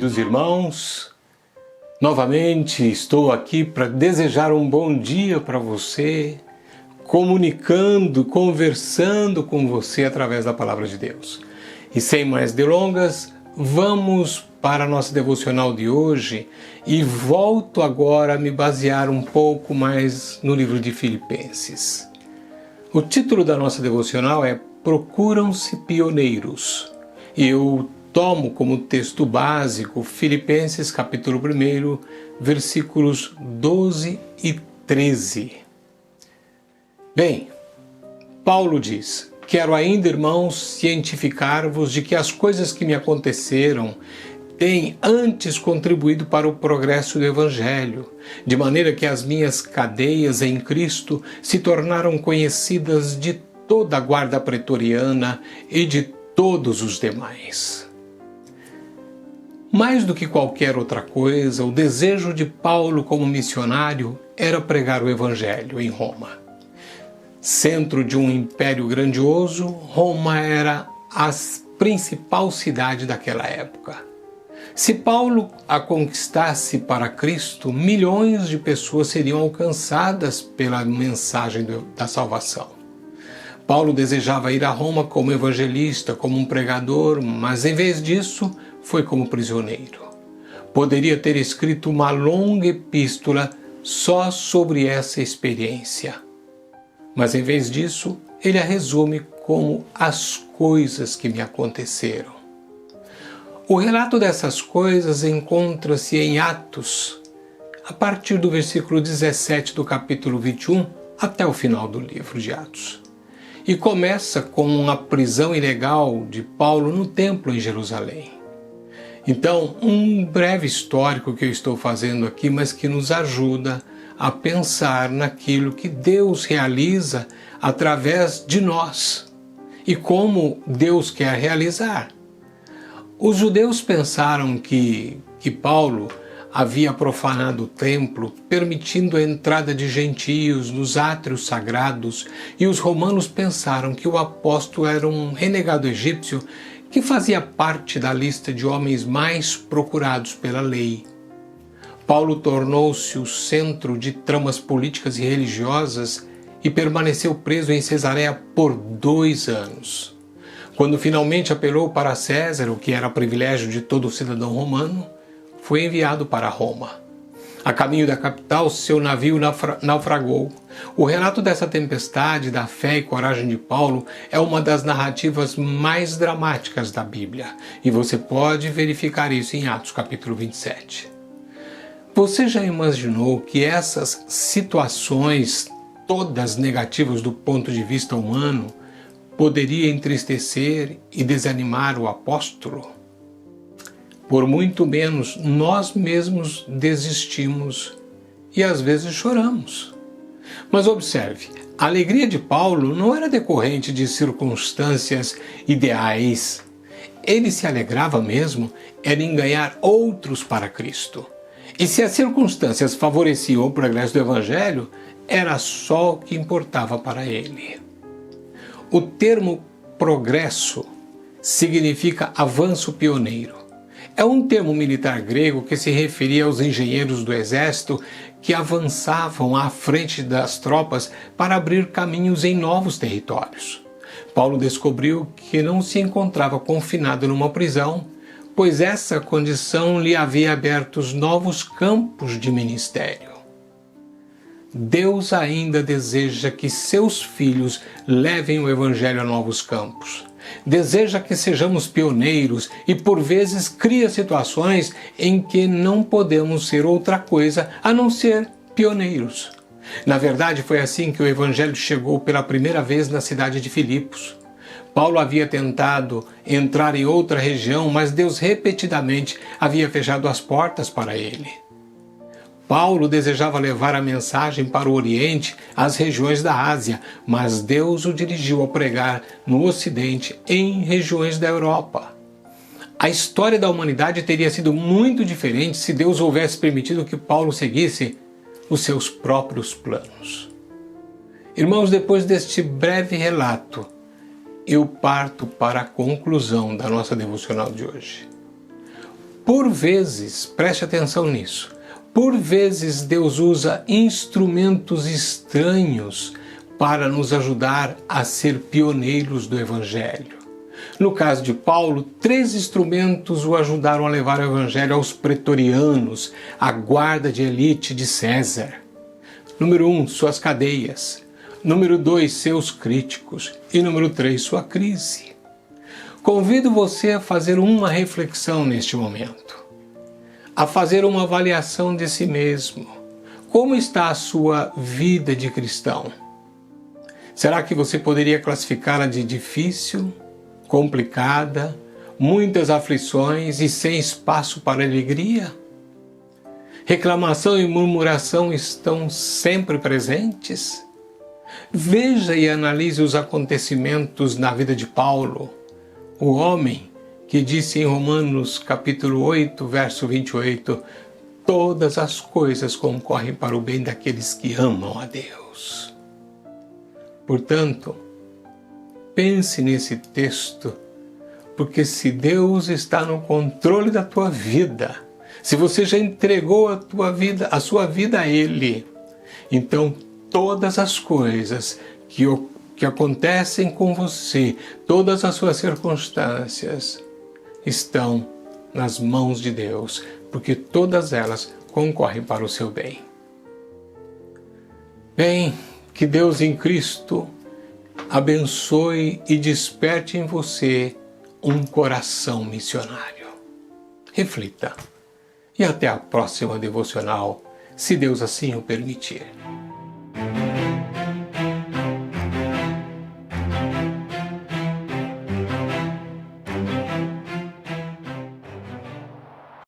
queridos irmãos, novamente estou aqui para desejar um bom dia para você, comunicando, conversando com você através da Palavra de Deus. E sem mais delongas, vamos para a nossa devocional de hoje e volto agora a me basear um pouco mais no livro de Filipenses. O título da nossa devocional é Procuram-se Pioneiros. E eu tomo como texto básico Filipenses capítulo 1, versículos 12 e 13. Bem, Paulo diz: quero ainda, irmãos, cientificar-vos de que as coisas que me aconteceram têm antes contribuído para o progresso do Evangelho, de maneira que as minhas cadeias em Cristo se tornaram conhecidas de toda a guarda pretoriana e de todos os demais. Mais do que qualquer outra coisa, o desejo de Paulo como missionário era pregar o Evangelho em Roma. Centro de um império grandioso, Roma era a principal cidade daquela época. Se Paulo a conquistasse para Cristo, milhões de pessoas seriam alcançadas pela mensagem da salvação. Paulo desejava ir a Roma como evangelista, como um pregador, mas em vez disso, foi como prisioneiro. Poderia ter escrito uma longa epístola só sobre essa experiência. Mas em vez disso, ele a resume como as coisas que me aconteceram. O relato dessas coisas encontra-se em Atos, a partir do versículo 17 do capítulo 21 até o final do livro de Atos. E começa com a prisão ilegal de Paulo no templo em Jerusalém. Então, um breve histórico que eu estou fazendo aqui, mas que nos ajuda a pensar naquilo que Deus realiza através de nós e como Deus quer realizar. Os judeus pensaram que Paulo havia profanado o templo, permitindo a entrada de gentios nos átrios sagrados, e os romanos pensaram que o apóstolo era um renegado egípcio que fazia parte da lista de homens mais procurados pela lei. Paulo tornou-se o centro de tramas políticas e religiosas e permaneceu preso em Cesareia por 2 anos. Quando finalmente apelou para César, o que era privilégio de todo cidadão romano, foi enviado para Roma. A caminho da capital, seu navio naufragou. O relato dessa tempestade, da fé e coragem de Paulo, é uma das narrativas mais dramáticas da Bíblia. E você pode verificar isso em Atos capítulo 27. Você já imaginou que essas situações, todas negativas do ponto de vista humano, poderia entristecer e desanimar o apóstolo? Por muito menos, nós mesmos desistimos e às vezes choramos. Mas observe, a alegria de Paulo não era decorrente de circunstâncias ideais. Ele se alegrava mesmo era em ganhar outros para Cristo. E se as circunstâncias favoreciam o progresso do Evangelho, era só o que importava para ele. O termo progresso significa avanço pioneiro. É um termo militar grego que se referia aos engenheiros do exército que avançavam à frente das tropas para abrir caminhos em novos territórios. Paulo descobriu que não se encontrava confinado numa prisão, pois essa condição lhe havia aberto novos campos de ministério. Deus ainda deseja que seus filhos levem o Evangelho a novos campos. Deseja que sejamos pioneiros e, por vezes, cria situações em que não podemos ser outra coisa a não ser pioneiros. Na verdade, foi assim que o Evangelho chegou pela primeira vez na cidade de Filipos. Paulo havia tentado entrar em outra região, mas Deus repetidamente havia fechado as portas para ele. Paulo desejava levar a mensagem para o Oriente, às regiões da Ásia, mas Deus o dirigiu a pregar no Ocidente, em regiões da Europa. A história da humanidade teria sido muito diferente se Deus houvesse permitido que Paulo seguisse os seus próprios planos. Irmãos, depois deste breve relato, eu parto para a conclusão da nossa devocional de hoje. Por vezes, preste atenção nisso, por vezes Deus usa instrumentos estranhos para nos ajudar a ser pioneiros do Evangelho. No caso de Paulo, 3 instrumentos o ajudaram a levar o Evangelho aos pretorianos, a guarda de elite de César. Número 1, suas cadeias. Número 2, seus críticos. E número 3, sua crise. Convido você a fazer uma reflexão neste momento, a fazer uma avaliação de si mesmo. Como está a sua vida de cristão? Será que você poderia classificá-la de difícil, complicada, muitas aflições e sem espaço para alegria? Reclamação e murmuração estão sempre presentes? Veja e analise os acontecimentos na vida de Paulo, o homem que disse em Romanos capítulo 8, verso 28, todas as coisas concorrem para o bem daqueles que amam a Deus. Portanto, pense nesse texto, porque se Deus está no controle da tua vida, se você já entregou a sua vida a Ele, então todas as coisas que acontecem com você, todas as suas circunstâncias, estão nas mãos de Deus, porque todas elas concorrem para o seu bem. Bem, que Deus em Cristo abençoe e desperte em você um coração missionário. Reflita e até a próxima devocional, se Deus assim o permitir.